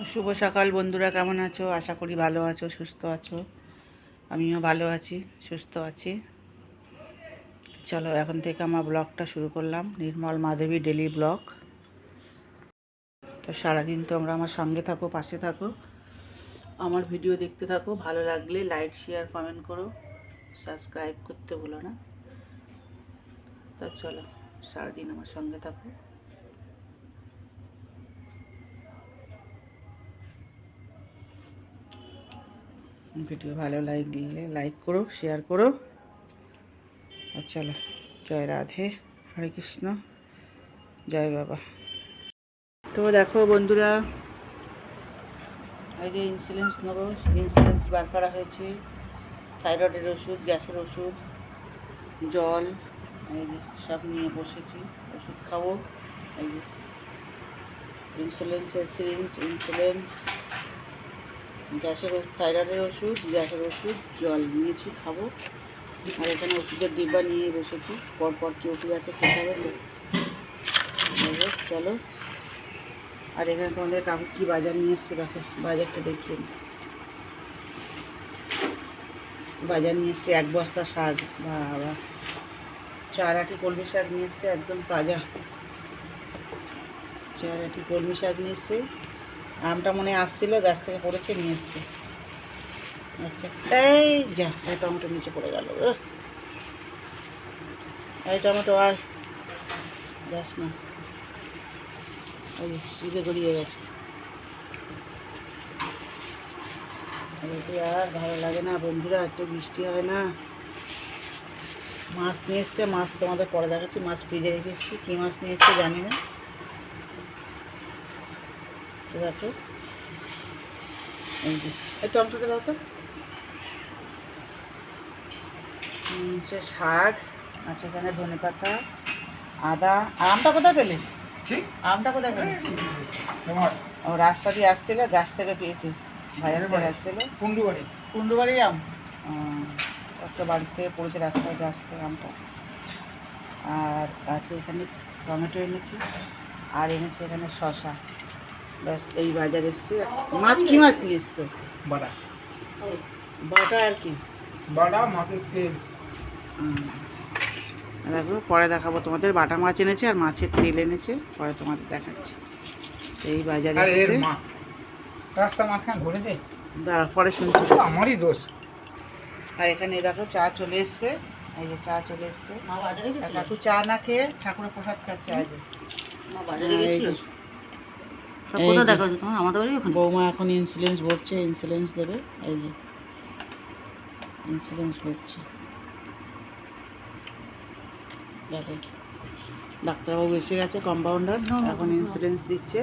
শুভ সকাল বন্ধুরা, কেমন আছো? আশা করি ভালো আছো, সুস্থ আছো। আমিও ভালো আছি, সুস্থ আছি। চলো এখন থেকে আমার ব্লগটা শুরু করলাম, নির্মল মাধবী ডেলি ব্লগ। তো সারাদিন তোমরা আমার সঙ্গে থাকো, পাশে থাকো, আমার ভিডিও দেখতে থাকো। ভালো লাগলে লাইক, শেয়ার, কমেন্ট করো, সাবস্ক্রাইব করতে ভুলো না। তো চলো সারাদিন আমার সঙ্গে থাকো। ভিডিও ভালো লাগলে লাইক করো, শেয়ার করো। আর চলো, জয় রাধে, হরে কৃষ্ণ, জয় বাবা। তো দেখো বন্ধুরা, এই যে ইন্স্যুরেন্স নেবো, ইন্স্যুরেন্স বার করা হয়েছে। থাইরয়েডের ওষুধ, গ্যাসের ওষুধ, জল, এই যে সব নিয়ে বসেছি। ওষুধ খাবো। এই যে ইন্স্যুরেন্সের সিরিঞ্জ, ইন্স্যুরেন্স, গ্যাসের থাইরয়েডের ওষুধ, গ্যাসের ওষুধ, জল নিয়েছি, খাবো। আর এখানে ওষুধের ডিব্বা নিয়ে বসেছি, পরপর কি ওষুধ আছে খেতে হবে তো। চলো, আর এখানে তোমাদের কাকু কী বাজার নিয়ে এসছে দেখো, বাজারটা দেখিয়ে নিই। বাজার নিয়ে এসছে 1 বস্তা শাক, বাবা। 4 আটি কলমি শাক নিয়ে এসছে, একদম তাজা 4 আটি কলমি শাক নিয়ে এসছে। আমটা মনে আসছিল, গাছ থেকে পড়েছে, নিয়ে এসছে। আচ্ছা, এই যা, এই টমেটো নিচে পড়ে গেল। এই টমেটো আর যাস না, ওই সিঁড়ে গড়িয়ে গেছে। আর ভালো লাগে না বন্ধুরা, একটু বৃষ্টি হয় না। মাছ নিয়ে এসছে, মাছ তোমাদের পরে দেখাচ্ছি। মাছ ফ্রিজে রেখে এসেছি, কী মাছ নিয়ে এসছে জানি না। তো দেখো, এই যে এই টমেটোটা দাও তো। হচ্ছে শাক, আচ্ছা এখানে ধনে পাতা, আদা। আমটা কোথায় পেলে? আমটা কোথায় পেলে? ও রাস্তা দিয়ে আসছিল, গাছ থেকে পেয়েছি, বাজার থেকে আসছিল। কুন্ডুবাড়ির আম। একটা বাড়ির থেকে পড়েছে রাস্তায় আসতে আমটা। আর আছে এখানে টমেটো এনেছি, আর এনেছি এখানে শসা। ব্যাস, এই বাজার এসছে। মাছ, কি মাছ নিয়ে এসছো? বাটা। বাটা আর কি? বাটা, মাছের তেল। দেখো পরে দেখাবো তোমাদের। বাটা মাছ এনেছে আর মাছের তেল এনেছে, পরে তোমাদের দেখাচ্ছি। এই বাজারে এসেছে। রাস্তা মাঝখানে ঘুরেছে, পরে শুনছি। আমারই দোষ। আর এখানে দেখো চা চলে এসছে। এই যে চা চলে এসছে। কাকু চা না খেয়ে ঠাকুরের প্রসাদ খাচ্ছে আজ। বৌমা এখন ইন্স্যুরেন্স ভরছে, ইন্স্যুরেন্স দেবে। এই যে ইন্স্যুরেন্স ভরছে, দেখো ডাক্তারবাবু এসে গেছে, কম্পাউন্ডার এখন ইন্স্যুরেন্স দিচ্ছে।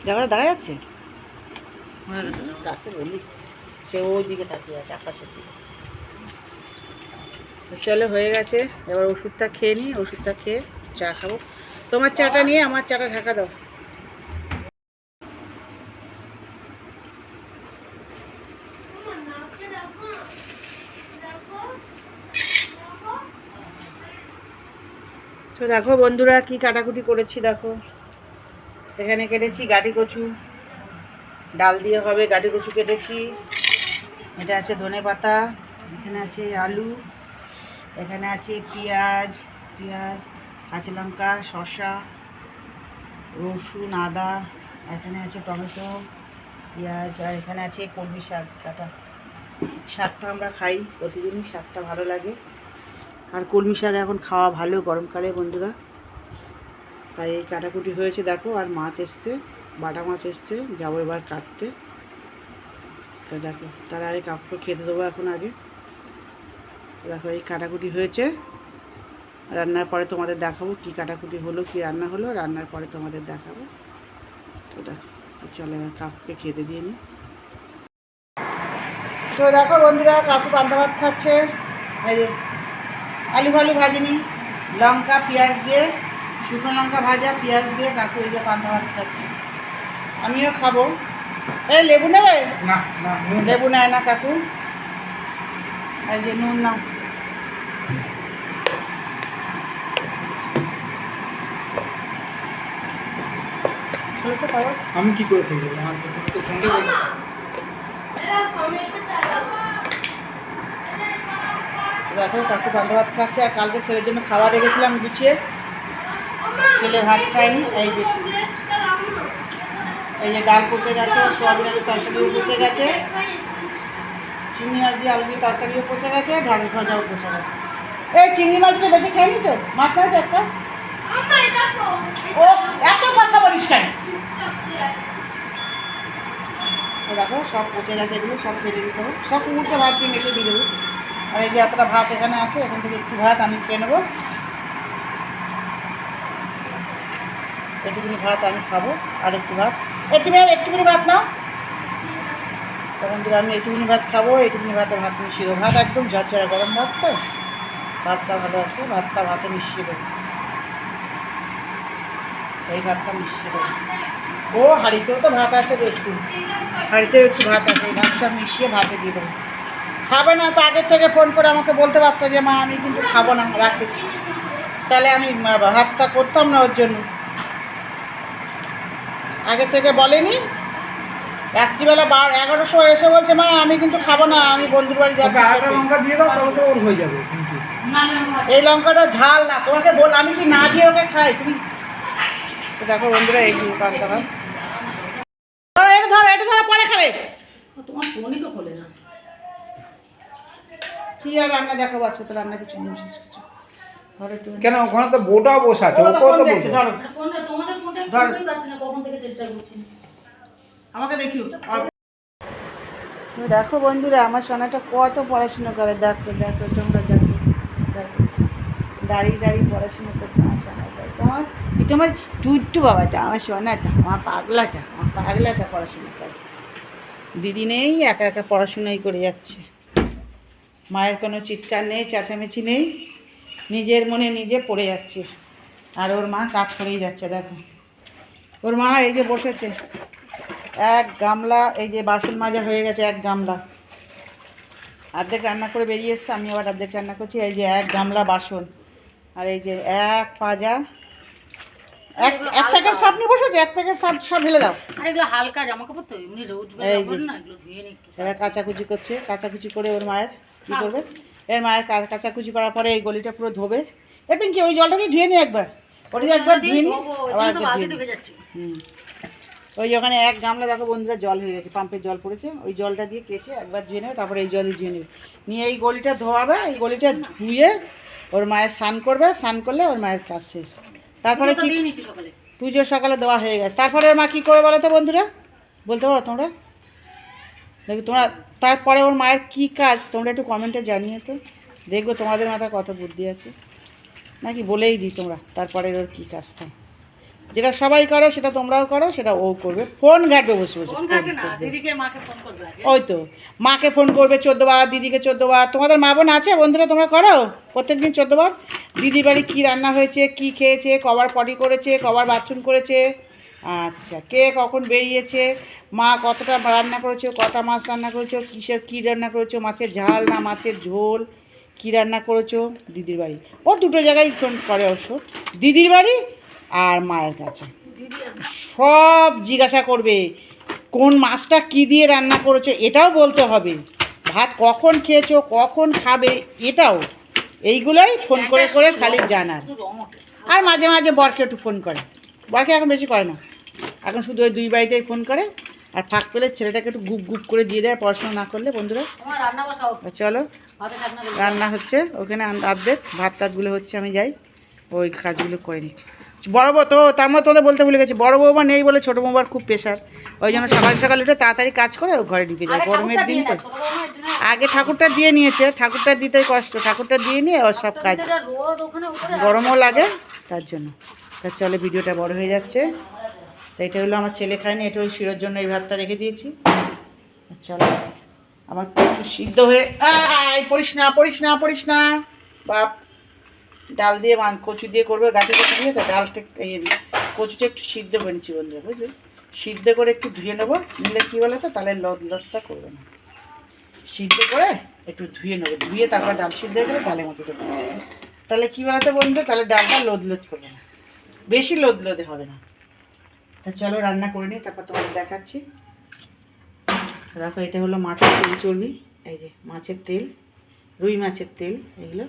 দেখা যাচ্ছে, কাকে বলি, সে ওই দিকে তাকিয়ে আছে, আকাশের দিকে। চলো হয়ে গেছে, এবার ওষুধটা খেয়ে নিই। ওষুধটা খেয়ে চা খাবো। তোমার চাটা নিয়ে আমার চাটা ঢাকা দাও। তো দেখো বন্ধুরা, কি কাটাকুটি করেছি দেখো। এখানে কেটেছি গাটি কচু, ডাল দিয়ে হবে। গাটি কচু কেটেছি। এটা আছে ধনে পাতা, এখানে আছে আলু, এখানে আছে পেঁয়াজ, কাঁচা লঙ্কা, শসা, রসুন, আদা, এখানে আছে টমেটো, পেঁয়াজ, আর এখানে আছে কলমি শাক কাটা। শাকটা আমরা খাই প্রতিদিনই, শাকটা ভালো লাগে। আর কলমি শাক এখন খাওয়া ভালো গরমকালে বন্ধুরা, তাই এই কাটাকুটি হয়েছে দেখো। আর মাছ এসছে, বাটা মাছ এসছে, যাবো এবার কাটতে। তো দেখো, তার আগে কাকুকে খেতে দেবো এখন আগে। দেখো এই কাটাকুটি হয়েছে, রান্নার পরে তোমাদের দেখাবো কি কাটাকুটি হলো, কি রান্না হলো। রান্নার পরে তোমাদের দেখাবো। তো দেখো, চলো এবার কাকুকে খেতে দিয়ে নিই। তো দেখো বন্ধুরা, কাকু পান্তা ভাত খাচ্ছে। এই যে আলু ফালু ভাজিনি, লঙ্কা পেঁয়াজ দিয়ে, শুকনো লঙ্কা ভাজা, পেঁয়াজ দিয়ে কাকু এই যে পান্তা ভাত খাচ্ছে। আমিও খাবো। এই লেবু নেবে? না, লেবু নেয় না কাকু। এই যে নুন নাও। খাবো। আমি কি করে ফেলবো আমার তো সঙ্গে বলবো। দেখো কাকু পান্তা ভাত খাচ্ছে, আর কালকে ছেলের জন্য খাবার রেখেছিলাম গুছিয়ে, ছেলে ভাত খায়নি। এই যে ডাল পচে গেছে, সোয়াবিন আলুর তরকারিও পচে গেছে, চিংড়ি মাছ দিয়ে আলু দিয়ে তরকারিও পচে গেছে, ঢাল ভাজাও পচে গেছে। এই চিংড়ি মাছটা বেঁচে খেয়ে নিছো? মাছ নাই তো একটা? ও এত কথা বলিস কেন? দেখো সব পচে গেছে, এগুলো সব ফেলে দিতে হবে, সব কুকুরকে ভাত দিয়ে মেখে দিয়ে দেবো। আর এই যে এতটা ভাত এখানে আছে, এখান থেকে একটু ভাত আমি খেয়ে নেবো, একটুখানি ভাত আমি খাবো, আর একটু ভাত একটুখানি ভাত নাও। তখন ধরে আমি একটুখানি ভাত খাবো, একটুখানি ভাতে ভাত মিশিয়ে দেবো। ভাত একদম ঝরঝরা গরম ভাত তো, ভাতটা ভালো আছে, ভাতটা ভাতে মিশিয়ে দেবো, এই ভাতটা মিশিয়ে দেবো। ও হাঁড়িতেও তো ভাত আছে, একটু হাঁড়িতেও একটু ভাত আছে, এই ভাতটা মিশিয়ে ভাতে দিয়ে দেবো। খাবে না তো আগের থেকে ফোন করে আমাকে বলতে পারতো যে মা আমি কিন্তু খাবো না, রাখি, তাহলে আমি ভাতটা করতাম না ওর জন্য। আগে থেকে বলেনি, রাত্রিবেলা 11টার সময় এসে বলছে মা আমি কিন্তু খাবো না, আমি বন্ধুর বাড়ি যাচ্ছি। আটা লঙ্কা দিয়ে দাও তাহলে তো ওর হয়ে যাবে কিন্তু। এই লঙ্কাটা ঝাল না, তোমাকে বল আমি কি না দিয়ে ওকে খাই? তুমি তো দেখো বন্ধুরা, এই পান্তা ভাত ধরো, এটা ধরো পরে খাবে। তোমার ফোনই তো খোলে না। কি আর রান্না দেখাবো? আচ্ছা তো রান্না কিছু নেই, বিশেষ কিছু ঘরে একটু কেন ওখানে তো বোটাও বসে আছে, ও কত ফোন বলছে। দেখছে, ধরো ফোনটা তোমাদের ফোনটা ধর। খুলতেই পারছি না, কখন থেকে চেষ্টা করছি। আমাকে দেখিও। দেখো বন্ধুরা, আমার সোনাটা কত পড়াশোনা করে, দেখো দেখো তোমরা দেখো দেখো, দাঁড়িয়ে দাঁড়িয়ে পড়াশোনা করছে আমার সোনাটা। তোমার টুট্টু বাবাটা, আমার সোনাটা, আমার পাগলাটা পড়াশোনা করে। দিদি নেই, একা একা পড়াশোনাই করে যাচ্ছে। মায়ের কোনো চিৎকার নেই, চেঁচামেচি নেই, নিজের মনে নিজে পড়ে যাচ্ছে। আর ওর মা কাজ করেই যাচ্ছে। দেখো ওর মা এই যে বসেছে, এক গামলা, এই যে বাসন মাজা হয়ে গেছে এক গামলা, অর্ধেক রান্না করে বেরিয়ে এসছে, আমি আবার অর্ধেক রান্না করছি। এই যে এক গামলা বাসন, আর এই যে এক পাজা, এক প্যাকেট সার্ফ নিয়ে বসেছে, এক প্যাকেট সার্ফ সব ঢেলে দাও। আর এগুলো হালকা জামা কাপড় তো, এমনি রোজ এই যে। বেলা না, এগুলো ধুয়ে নি একটু। এবার কাচাকুচি করছে, কাচাকুচি করে ওর মায়ের কী করবে, এর মায়ের কাচাকুচি করার পরে এই গলিটা পুরো ধোবে। এ পিঙ্কি ওই জলটা দিয়ে ধুয়ে নি একবার, ওটা দিয়ে একবার ধুয়ে নি, আবার একবার ধুয়ে নি। যাচ্ছে। ওই যে ওখানে এক গামলা দেখো বন্ধুরা জল হয়ে গেছে, পাম্পের জল পড়েছে, ওই জলটা দিয়ে কেচে একবার ধুয়ে নেবে, তারপরে এই জলই ধুয়ে নেবে, নিয়ে এই গলিটা ধোয়াবে, এই গলিটা ধুয়ে ওর মায়ের স্নান করবে, স্নান করলে ওর মায়ের কাজ শেষ। তারপরে কি সকালে পুজো সকালে দেওয়া হয়ে গেছে, তারপরে ওর মা কী করে বলো তো বন্ধুরা, বলতে পারো তোমরা? দেখো তোমরা, তারপরে ওর মায়ের কী কাজ তোমরা একটু কমেন্টে জানিয়ে তো, দেখবো তোমাদের মাথায় কত বুদ্ধি আছে, নাকি বলেই দিই তোমরা তারপরে ওর কী কাজটা, যেটা সবাই করে সেটা তোমরাও করো, সেটা ও করবে, ফোন ঘাটবে বসে বসে, ফোন ঘাটে না, দিদিকে মাকে ফোন করবে আগে। ওই তো মাকে ফোন করবে 14 বার, দিদিকে 14 বার। তোমাদের মা বোন আছে বন্ধুরা, তোমরা করো প্রত্যেকদিন 14 বার, দিদির বাড়ি কী রান্না হয়েছে, কী খেয়েছে, কবার পটি করেছে, কবার বাথরুম করেছে, আচ্ছা কে কখন বেরিয়েছে, মা কতটা রান্না করেছো, কটা মাছ রান্না করেছো, কী রান্না করেছো, মাছের ঝাল না মাছের ঝোল, কী রান্না করেছো। দিদির বাড়ি ও দুটো জায়গায় ফোন করে অবশ্য, দিদির বাড়ি আর মায়ের কাছে সব জিজ্ঞাসা করবে, কোন মাছটা কী দিয়ে রান্না করেছো এটাও বলতে হবে, ভাত কখন খেয়েছো, কখন খাবে এটাও, এইগুলোই ফোন করে করে খালি জানার। আর মাঝে মাঝে বরকে একটু ফোন করে, বরকে এখন বেশি করে না, এখন শুধু ওই দুই বাড়িতেই ফোন করে, আর ফাঁক পেলে ছেলেটাকে একটু গুপ গুপ করে দিয়ে দেয় পড়াশোনা না করলে। বন্ধুরা চলো রান্না হচ্ছে, ওখানে অর্ধেক ভাত টাতগুলো হচ্ছে, আমি যাই ওই কাজগুলো করে নিই। বড় বউ তো, তার মধ্যে তোমাদের বলতে ভুলে গেছি, বড় বৌমা নেই বলে ছোটো বৌমার খুব প্রেশার, ওই জন্য সকাল সকাল উঠে তাড়াতাড়ি কাজ করে ও ঘরে ঢুকে যায়, গরমের দিন তো। আগে ঠাকুরটা দিয়ে নিয়েছে, ঠাকুরটা দিতেই কষ্ট, ঠাকুরটা দিয়ে নিয়ে ওর সব কাজ, গরমও লাগে তার জন্য। তা চলে ভিডিওটা বড় হয়ে যাচ্ছে, তো এটা হলো আমার ছেলে খায়নি, এটা ওই শিরোর জন্য এই ভাতটা রেখে দিয়েছি। চলো আমার প্রচুর সিদ্ধ হয়ে, পড়িস না বাপ, ডাল দিয়ে কচু দিয়ে করবে, গাঠি কচু দিয়ে, তো ডালটা কচুটা একটু সিদ্ধ করে নিচ্ছি বন্ধুরা, বুঝলি, সিদ্ধ করে একটু ধুয়ে নেবো, নিলে কী বলো তো তাহলে লতটা করবে না, সিদ্ধ করে একটু ধুয়ে নেবো, ধুয়ে তারপর ডাল সিদ্ধ হয়ে গেলে ডালের মতো দেবো, তাহলে কী বলো তো বন্ধু, তাহলে ডালটা লোদ করবে না, বেশি লোদে হবে না, তা চলো রান্না করে নিই, তারপর তোমাদের দেখাচ্ছি। দেখো এটা হলো মাছের তেল চর্বি, এই যে মাছের তেল, রুই মাছের তেল এগুলো।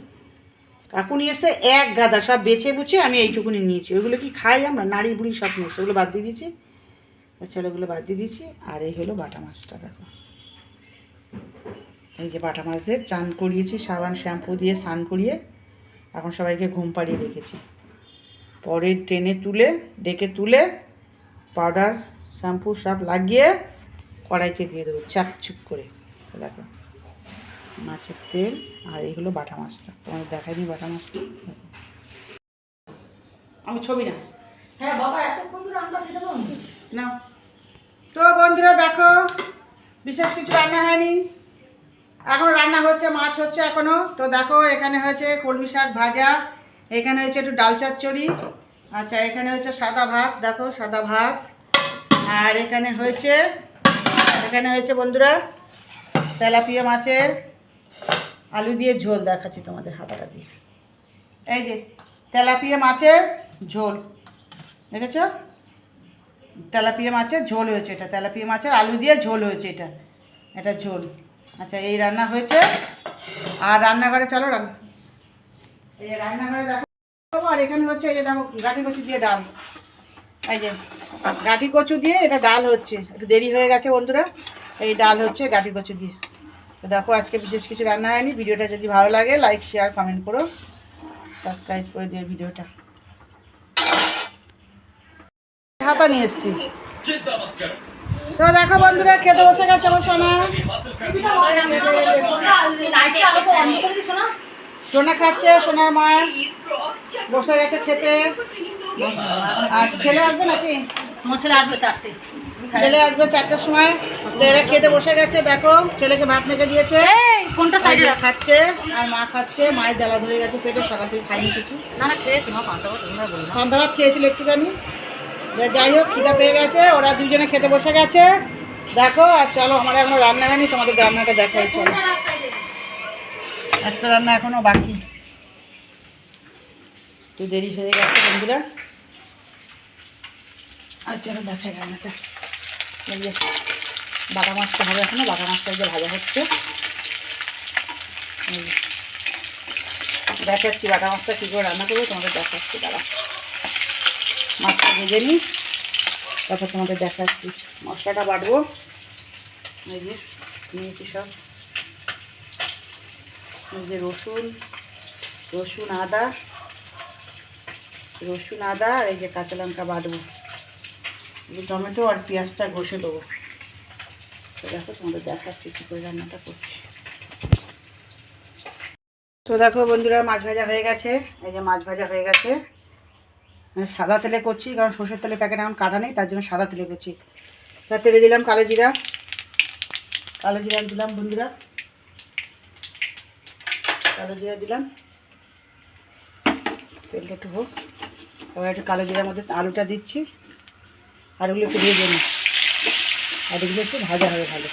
কাকু নিয়ে এসে এক গাদা, সব বেছে বুছে আমি এইটুকুনি নিয়েছি। ওইগুলো কি খাই আমরা, নাড়ি বুড়ি সব নিয়েছি, ওগুলো বাদ দিয়ে দিয়েছি। চলো ওগুলো বাদ দিয়ে দিয়েছি। আর এই হলো বাটা মাছটা, দেখো এই যে বাটা মাছদের চান করিয়েছি, সাবান শ্যাম্পু দিয়ে স্নান করিয়ে এখন সবাইকে ঘুম পাড়িয়ে রেখেছি। পরে ট্রেনে তুলে ডেকে তুলে পাউডার শ্যাম্পু সব লাগিয়ে কড়াইতে দিয়ে দেবো চাপচুপ করে। দেখো মাছের তেল, আর এই হলো বাটা মাছটা, তোমার দেখাই দিই বাটা মাছটা। আমি ছবি না, হ্যাঁ বাবা এতক্ষণ ধরে আমরা খেতে পাবো না। তো বন্ধুরা দেখো, বিশেষ কিছু রান্না হয়নি, এখন রান্না হচ্ছে, মাছ হচ্ছে এখনো। তো দেখো এখানে হয়েছে কলমি শাক ভাজা, এখানে হচ্ছে একটু ডাল চচ্চড়ি, আচ্ছা এখানে হচ্ছে সাদা ভাত, দেখো সাদা ভাত। আর এখানে হয়েছে বন্ধুরা তেলাপিয়া মাছের আলু দিয়ে ঝোল, দেখাচ্ছি তোমাদের হাতাটা দিয়ে। এই যে তেলাপিয়া মাছের ঝোল, দেখেছ? তেলাপিয়া মাছের ঝোল হয়েছে এটা, তেলাপিয়া মাছের আলু দিয়ে ঝোল হয়েছে এটা ঝোল। আচ্ছা এই রান্না হয়েছে। আর রান্নাঘরে চলো, এই যে রান্নাঘরে দেখো। আর এখানে হচ্ছে এই যে দেখো গাঠি কচু দিয়ে ডাল, এই যে গাঠি কচু দিয়ে এটা ডাল হচ্ছে। একটু দেরি হয়ে গেছে বন্ধুরা, এই ডাল হচ্ছে গাঠি কচু দিয়ে। তো দেখো আজকে বিশেষ কিছু রান্না হয়নি। ভিডিওটা যদি ভালো লাগে লাইক শেয়ার কমেন্ট করো, সাবস্ক্রাইব করে দিও ভিডিওটা। হাতা নিয়ে এসছি। তো দেখো বন্ধুরা খেতে বসে গেছে আমার সোনা। সোনা খাচ্ছে, সোনার মা বসে গেছে খেতে। আর ছেলে আসবে নাকি? তোমার ছেলে আসবে 4টে। ছেলে আসবে 4টার সময়। তো এরা খেতে বসে গেছে, দেখো ছেলেকে ভাত মেখে দিয়েছে, ফোনটা সাইডে রাখ। খাচ্ছে আর মা খাচ্ছে। মায়ের জ্বালা ধরে গেছে পেটে, সকাল থেকে খাইনি কিছু। না না খেয়েছি মা, পান্তা ভাত তোমরা বলো না। পান্তা ভাত খেয়েছিল একটুখানি। যাই হোক খিদা পেয়ে গেছে, ওরা দুজনে খেতে বসে গেছে। দেখো আর চলো, আমার এখনো রান্না হয়নি, তোমাদের রান্নাটা দেখাই। চলো একটা রান্না এখনো বাকি, একটু দেরি হয়ে গেছে বন্ধুরা। আর চলো দেখাই রান্নাটা। এই যে বাটা মাছটা হবে এখনো, বাটা মাছটা যে ভাজা হচ্ছে। দেখাচ্ছি বাটা মাছটা কী করে রান্না করবো তোমাদের দেখাচ্ছি। দাঁড়া মাছটা ভেজে নিই, তারপর তোমাদের দেখাচ্ছি। মশলাটা বাটবো, এই যে নিয়েছি সব, এই যে রসুন আদা আর এই যে কাঁচা লঙ্কা বাটবো, এই টমেটো আর পেঁয়াজটা ঘষে দেবো। তো দেখো তোমাদের দেখাচ্ছি কী করে রান্নাটা করছি। তো দেখো বন্ধুরা মাছ ভাজা হয়ে গেছে, এই যে মাছ ভাজা হয়ে গেছে। সাদা তেলে করছি, কারণ সর্ষের তেলের প্যাকেট এখন কাটা নেই, তার জন্য সাদা তেলে করছি। তার তেলে দিলাম কালো জিরা দিলাম বন্ধুরা, কালো জিরা দিলাম। তেলটা একটু হোক, এবার একটু কালো জিরার মধ্যে আলুটা দিচ্ছি। আলুগুলো একটু ভেজে নিই, আলুগুলো একটু ভাজা হবে ভালো।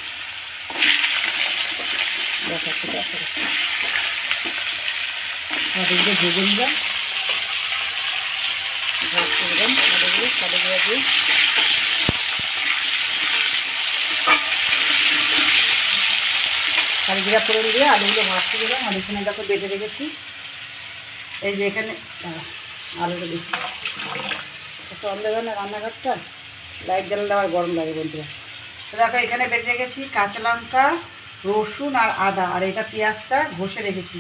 দেখাচ্ছি তারপরে আলুগুলো ভেজে নিলাম, আলুগুলো কালো জিরা দিয়ে। কালো জিরা ফোড়ন দিয়ে আলুগুলো ভাজতে দিলাম। আর এখানে দেখো বেটে রেখেছি, এই যে এখানে আলুটা দিচ্ছি। একটু অন্ধকার না রান্নাঘরটা, লাইট জ্বালালে আবার গরম লাগে বন্ধুরা। তো দেখো এখানে বেটে রেখেছি কাঁচা লঙ্কা, রসুন আর আদা, আর এটা পেঁয়াজটা ঘষে রেখেছি।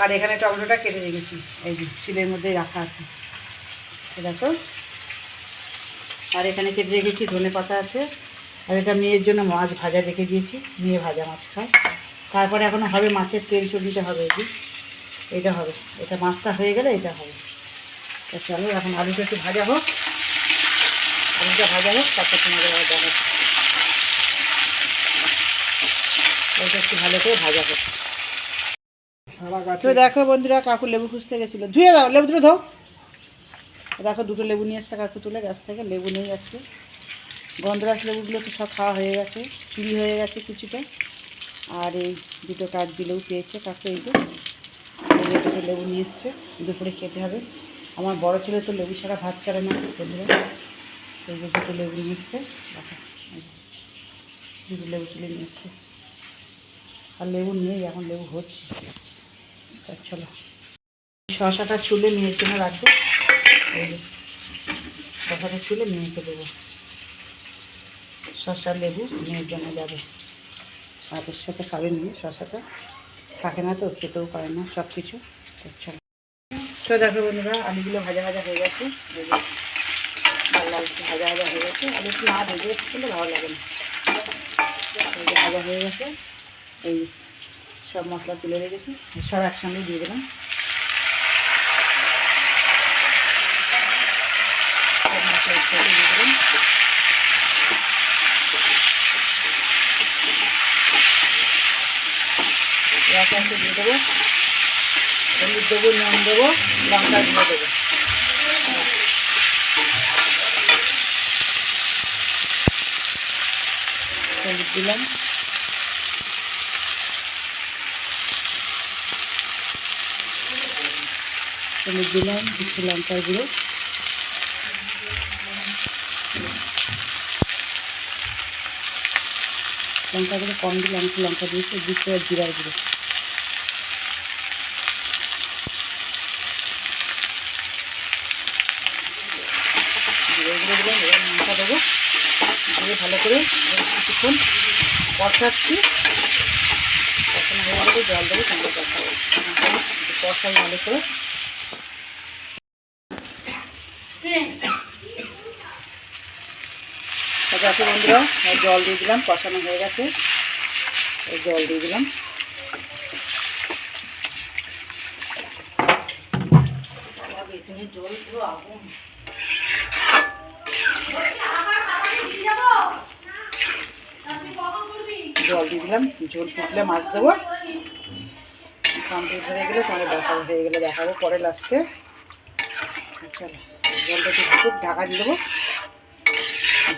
আর এখানে টমেটোটা কেটে রেখেছি, এই যে শিলের মধ্যেই রাখা আছে দেখো। আর এখানে কেটে রেখেছি ধনে পাতা আছে। আর এটা মেয়ের জন্য মাছ ভাজা রেখে দিয়েছি, মেয়ে ভাজা মাছ খায়। তারপরে এখন হবে মাছের তেল চর্বিটা হবে, এই যে এটা হবে, এটা মাছটা হয়ে গেলে এটা হবে। তো চলো এখন আলুটা একটু ভাজা হোক, তারপর তোমাদের আবার দেখাচ্ছি। ওইটা একটু ভালো করে ভাজা হোক। তো দেখো বন্ধুরা কাকু লেবু খুঁজতে গেছিলো, ধুয়ে দাও লেবু দুটো ধো। দেখো দুটো লেবু নিয়ে এসছে কাকু তুলে গাছ থেকে, লেবু নিয়ে যাচ্ছে। গন্ধরাজ লেবুগুলো তো সব খাওয়া হয়ে গেছে, চুরি হয়ে গেছে কিছুটা। আর এই দুটো কাঠ দিলেও পেয়েছে কাকু, এই যে দুটো লেবু নিয়ে এসছে, দুপুরে খেতে হবে। আমার বড় ছেলে তো লেবু ছাড়া ভাত ছাড়ে না বন্ধুরা, এই যে দুটো লেবু নিয়ে এসছে, দেখো দুটো লেবু তুলে নিয়ে এসছে। আর লেবু নেই, এখন লেবু হচ্ছে। তা চলো শশাটা চুলে মেয়ের জন্য রাখবো। এই যে শশাটা চুলে মেয়েকে দেবো। শশা লেবু মেয়ের জন্য যাবে, ভাতের সাথে খাবে নিয়ে। শশাটা থাকে না তো, খেতেও পারে না সব কিছু। তো চলো, তো দেখো বন্ধুরা, আলুগুলো ভাজা ভাজা হয়ে গেছে। এই যে লাল লাল একটু ভাজা ভাজা হয়ে গেছে। আলু একটু না ভেজে খেলে ভালো লাগে না। এই যে ভাজা হয়ে গেছে। এই সব মশলা তুলে রেখেছি, সব একসঙ্গে দিয়ে দিলাম। সব মশলা একসাথে দিয়ে দিলাম। একে একে দিয়ে দেবো। হলুদ দেবো, নুন দেবো, লঙ্কা গুঁড়ো দেবো। হলুদ দিলাম, হলুদ দিলাম, কিছু লঙ্কার গুঁড়ো, লঙ্কা গুঁড়ো কম দিলাম, একটু লঙ্কা দিয়েছি, দিচ্ছি আর জিরার গুঁড়ো। জিরার গুঁড়ো দিলাম, এবার লঙ্কা দেবো, দিয়ে ভালো করে কিছুক্ষণ কষাচ্ছি। কষানো হয়ে গেলে জল দেবো, সঙ্গে কষাবো। কষাই ভালো করে। দেখো বন্ধুরা, জল দিয়ে দিলাম, কষানো হয়ে গেছে। এই জল দিয়ে দিলাম। জল পুরো আগুন। জল দিয়ে দিলাম, ঝোল ফুটলে মাছ দেবো। কমপ্লিট হয়ে গেলে তোমাদের দেখাবো, হয়ে গেলে দেখাবো পরে লাস্টে। চলো জলটা একটু ফুটুক, ঢাকা দিয়ে দেবো।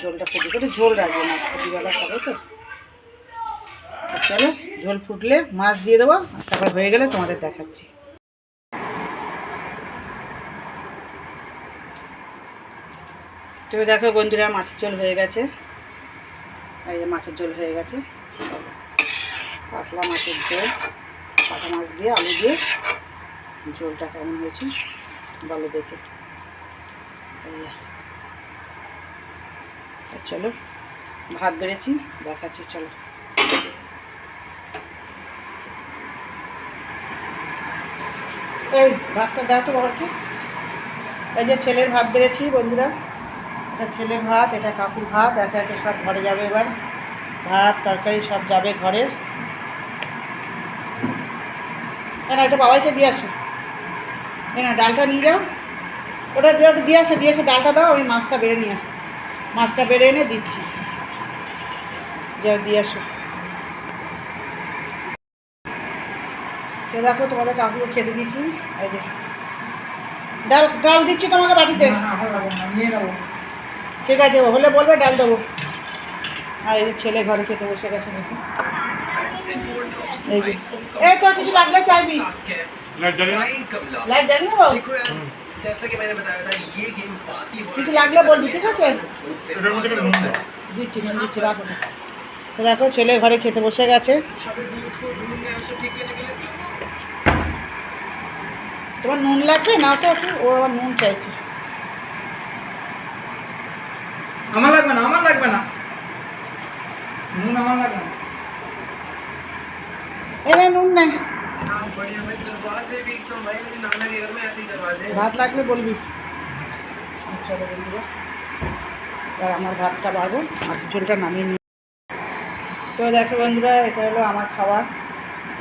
ঝোলটা ফুটে করে ঝোল রাখবো, মাছ দুবেলা খাবো তো। চলো ঝোল ফুটলে মাছ দিয়ে দেবো, তারপর হয়ে গেলে তোমাদের দেখাচ্ছি। তো দেখো বন্ধুরা, মাছের ঝোল হয়ে গেছে। এই যে মাছের ঝোল হয়ে গেছে, পাতলা মাছের ঝোল, পাতা মাছ দিয়ে আলু দিয়ে। ঝোলটা কেমন হয়েছে বলো দেখে। চলো ভাত বেড়েছি, দেখাচ্ছি। চলো এই ভাতটা দাও তো বাবাকে। এই যে ছেলের ভাত বেড়েছি বন্ধুরা, এটা ছেলের ভাত, এটা কাকুর ভাত। একে একে সব ঘরে যাবে এবার, ভাত তরকারি সব যাবে ঘরে। কেন এটা বাবাইকে দিয়ে আসো, না ডালটা নিয়ে যাও, ওটা দিয়ে আসো, দিয়ে এসে ডালটা দাও, আমি মাছটা বেড়ে নিয়ে আসছি। মাছটা বেড়ে এনে দিচ্ছি, যাও দিয়ে আসো। তো দেখো তোমাদের কাকুকে খেতে দিচ্ছি। এই যে ডাল ডাল দিচ্ছি তোমাকে বাটিতে। ঠিক আছে, হলে বলবে ডাল দেবো। আর এই যে ছেলে ঘরে খেতে বসে গেছে দেখো। এই যে এই তোর কিছু লাগলে চাইবি, লাইট জ্বালিয়ে নেবো। जैसा कि मैंने बताया था ये गेम बाकी কিছু লাগলে বলবি, ঠিক আছে? দিচ্ছি দিচ্ছি, রাখো। তো দেখো ছেলে ঘরে খেতে বসে গেছে। তোমার নুন লাগবে না তো একটু, ও আবার নুন চাইছে। আমার লাগবে না, আমার লাগবে না নুন, আমার লাগবে না। এনে নুন নেই, हाँ बढ़िया भाई, दरवाजे भी एकदम भाई मेरे नाना के घर में ऐसे ही दरवाजे हैं। ভাত লাগলে বলবি। চলো বন্ধুরা, এবার আমার ভাতটা বাড়বো, মাছের ঝোলটা নামিয়ে নিই। তো দেখো বন্ধুরা, এটা হলো আমার খাবার।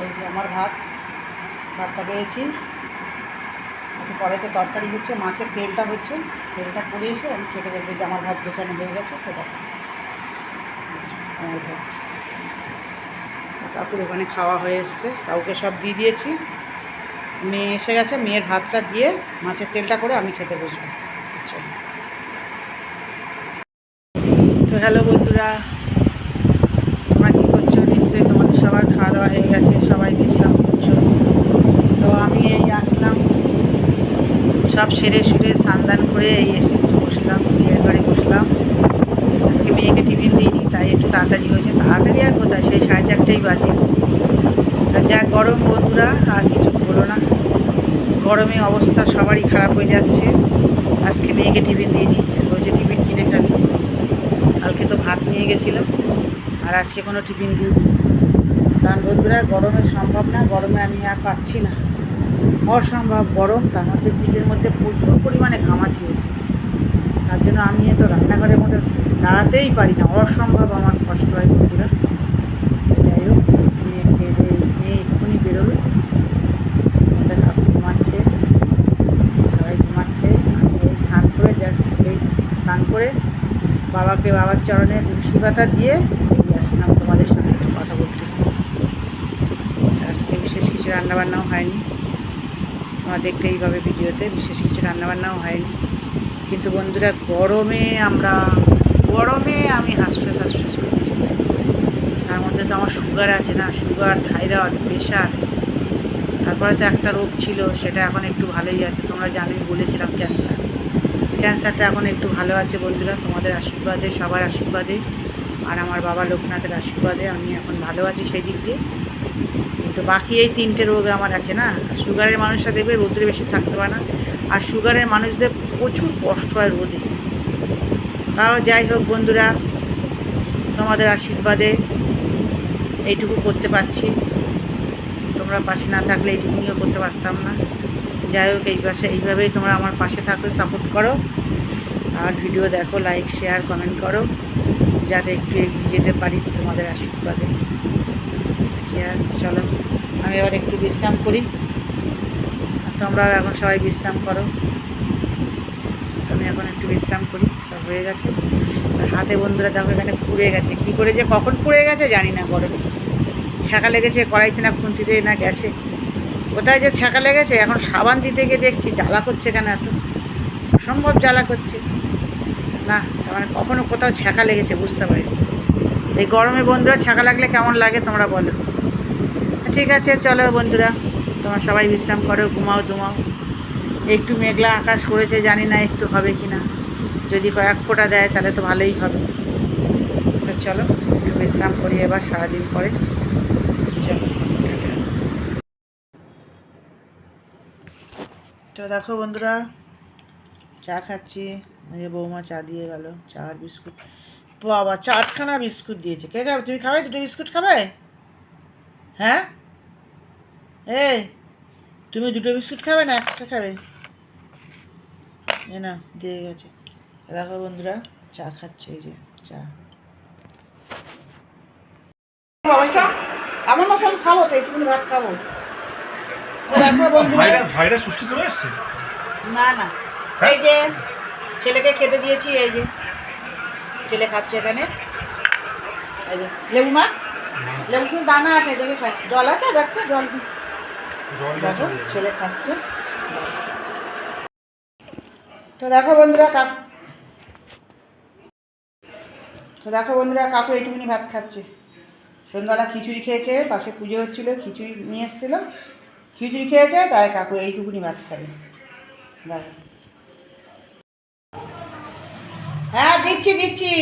এই যে আমার ভাত, ভাতটা পেয়েছি। একটু পরেতে তরকারি হচ্ছে, মাছের তেলটা হচ্ছে, তেলটা করে এসে আমি খেতে বলবো যে আমার ভাত গোছানো হয়ে গেছে। তো দেখো আমার ভাত, কাকুর ওখানে খাওয়া হয়ে এসছে, কাউকে সব দিয়ে দিয়েছি। মেয়ে এসে গেছে, মেয়ের ভাতটা দিয়ে মাছের তেলটা করে আমি খেতে বসবো। চলো। তো হ্যালো বন্ধুরা, তোমরা কী করছো? নিশ্চয়ই তোমাদের সবার খাওয়া দাওয়া হয়ে গেছে, সবাই বিশ্রাম করছো। তো আমি এই আসলাম, সব সেরে সুরে স্নান দান করে এই এসে বসলাম, বিয়ের ঘরে বসলাম। মেয়েকে টিফিন দিইনি, তাই একটু তাড়াতাড়ি হয়েছে। তাড়াতাড়ি আর কোথায়, সেই 4:30 বাজে। তা যা গরম বন্ধুরা, আর কিছু বলো না। গরমে অবস্থা সবারই খারাপ হয়ে যাচ্ছে। আজকে মেয়েকে টিফিন দিইনি, রোজে টিফিন কিনে খাবি। কালকে তো ভাত নিয়ে গেছিলো, আর আজকে কোনো টিফিন দিইনি। কারণ বন্ধুরা গরমে সম্ভব না, গরমে আমি আর পাচ্ছি না, অসম্ভব গরম। তার মধ্যে পিঠের মধ্যে প্রচুর পরিমাণে ঘামাচি হয়েছে। তার জন্য আমি তো রান্নাঘরের মধ্যে দাঁড়াতেই পারি না, অসম্ভব আমার কষ্ট হয় বন্ধুরা। যাই হোক, মেয়ে এক্ষুনি বেরোবে। আমাদের কাকু ঘুমাচ্ছে, সবাই ঘুমাচ্ছে। আমি এই স্নান করে জাস্ট এই স্নান করে বাবার চরণে তুলসী পাতা দিয়ে বেরিয়ে আসলাম তোমাদের সঙ্গে একটু কথা বলতে। আজকে বিশেষ কিছু রান্নাবান্নাও হয়নি, তোমরা দেখতেই পাবে ভিডিওতে। বিশেষ কিছু রান্নাবান্নাও হয়নি, কিন্তু বন্ধুরা গরমে আমি হাসপাতাল করছি। তার মধ্যে তো আমার সুগার আছে না, সুগার, থাইরয়েড, প্রেশার, তারপরে তো একটা রোগ ছিল, সেটা এখন একটু ভালোই আছে। তোমরা জানোই, বলেছিলাম ক্যান্সারটা এখন একটু ভালো আছে বন্ধুরা, তোমাদের আশীর্বাদে, সবার আশীর্বাদে, আর আমার বাবা লোকনাথের আশীর্বাদে আমি এখন ভালো আছি সেই দিক দিয়ে। কিন্তু বাকি এই 3টে রোগ আমার আছে না। সুগারের মানুষরা দেখবে রোদ্রে বেশি থাকতে পারে না, আর সুগারের মানুষদের প্রচুর কষ্ট হয় রোদে। তাও যাই হোক বন্ধুরা, তোমাদের আশীর্বাদে এইটুকু করতে পারছি। তোমরা পাশে না থাকলে এইটুকুনিও করতে পারতাম না। যাই হোক, এইভাবেই তোমরা আমার পাশে থাকো, সাপোর্ট করো, আর ভিডিও দেখো, লাইক, শেয়ার, কমেন্ট করো, যাতে একটু এগিয়ে যেতে পারি তোমাদের আশীর্বাদে। আর চলো, আমি এবার একটু বিশ্রাম করি, আর তোমরাও এখন সবাই বিশ্রাম করো। আমি এখন একটু বিশ্রাম করি, সব হয়ে গেছে। আর হাতে বন্ধুরা দেখো এখানে পুড়ে গেছে, কী করে যে কখন পুড়ে গেছে জানি না। গরমে ছ্যাঁকা লেগেছে কড়াইতে না খুন্তিতে না গ্যাসে, কোথায় যে ছ্যাঁকা লেগেছে। এখন সাবান দিতে গিয়ে দেখছি জ্বালা করছে, কেন এত অসম্ভব জ্বালা করছে না। তার মানে কখনো কোথাও ছ্যাঁকা লেগেছে বুঝতে পারি। এই গরমে বন্ধুরা ছ্যাঁকা লাগলে কেমন লাগে তোমরা বলো। ঠিক আছে, চলো বন্ধুরা, তোমরা সবাই বিশ্রাম করো, ঘুমাও। একটু মেঘলা আকাশ করেছে, জানি না একটু হবে কি না। যদি কয়েক ফোঁটা দেয় তাহলে তো ভালোই হবে। তো চলো একটু বিশ্রাম করি এবার, সারাদিন পরে। চলো, তো দেখো বন্ধুরা, চা খাচ্ছি। এই বৌমা চা দিয়ে গেল, চা আর বিস্কুট। বাবা 4খানা বিস্কুট দিয়েছে। কে খাবে? তুমি খাবে? 2টো বিস্কুট খাবে? হ্যাঁ, এই তুমি 2টো বিস্কুট খাবে না একটা খাবে? না, দিয়ে গেছে। দেখো বন্ধুরা, চা খাচ্ছে, এই যে চা। আমার মতন খাবো তো, একটুখানি ভাত খাবো। দেখো বন্ধুরা, ভাইরা সুষ্ঠু করে আসছে না, এই যে ছেলেকে খেতে দিয়েছি, এই যে ছেলে খাচ্ছে এখানে। এই যে লেবু মা, লেবু কিন্তু দানা আছে, দেখে খাস। জল আছে, দেখতে জল দি। দেখো ছেলে খাচ্ছে। তো দেখো বন্ধুরা, কাকু এইটুকুনি ভাত খাচ্ছে। সন্ধ্যাবেলা খিচুড়ি খেয়েছে, পাশে পুজো হচ্ছিলো, খিচুড়ি নিয়ে এসেছিলো, খিচুড়ি খেয়েছে, তাই কাকু এইটুকুনি ভাত খাবে। দেখো, হ্যাঁ দিচ্ছি।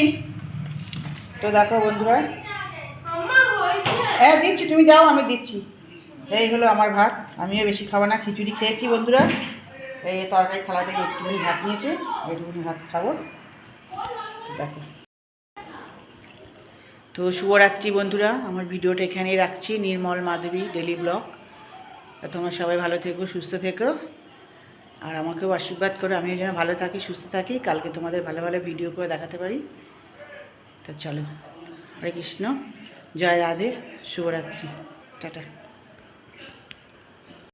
তো দেখো বন্ধুরা, হ্যাঁ দিচ্ছি, তুমি যাও, আমি দিচ্ছি। এই হলো আমার ভাত। আমিও বেশি খাবো না, খিচুড়ি খেয়েছি বন্ধুরা। এই তরকারি থালা থেকে একটুখানি ভাত নিয়েছে, এইটুকুনি ভাত খাবো। দেখো, তো শুভরাত্রি বন্ধুরা, আমার ভিডিওটা এখানেই রাখছি। নির্মল মাধবী ডেলি ব্লগ। তোমরা সবাই ভালো থেকো, সুস্থ থেকো, আর আমাকেও আশীর্বাদ করো, আমিও যেন ভালো থাকি, সুস্থ থাকি, কালকে তোমাদের ভালো ভালো ভিডিও করে দেখাতে পারি। তো চলো, হরে কৃষ্ণ, জয় রাধে, শুভরাত্রি, টাটা।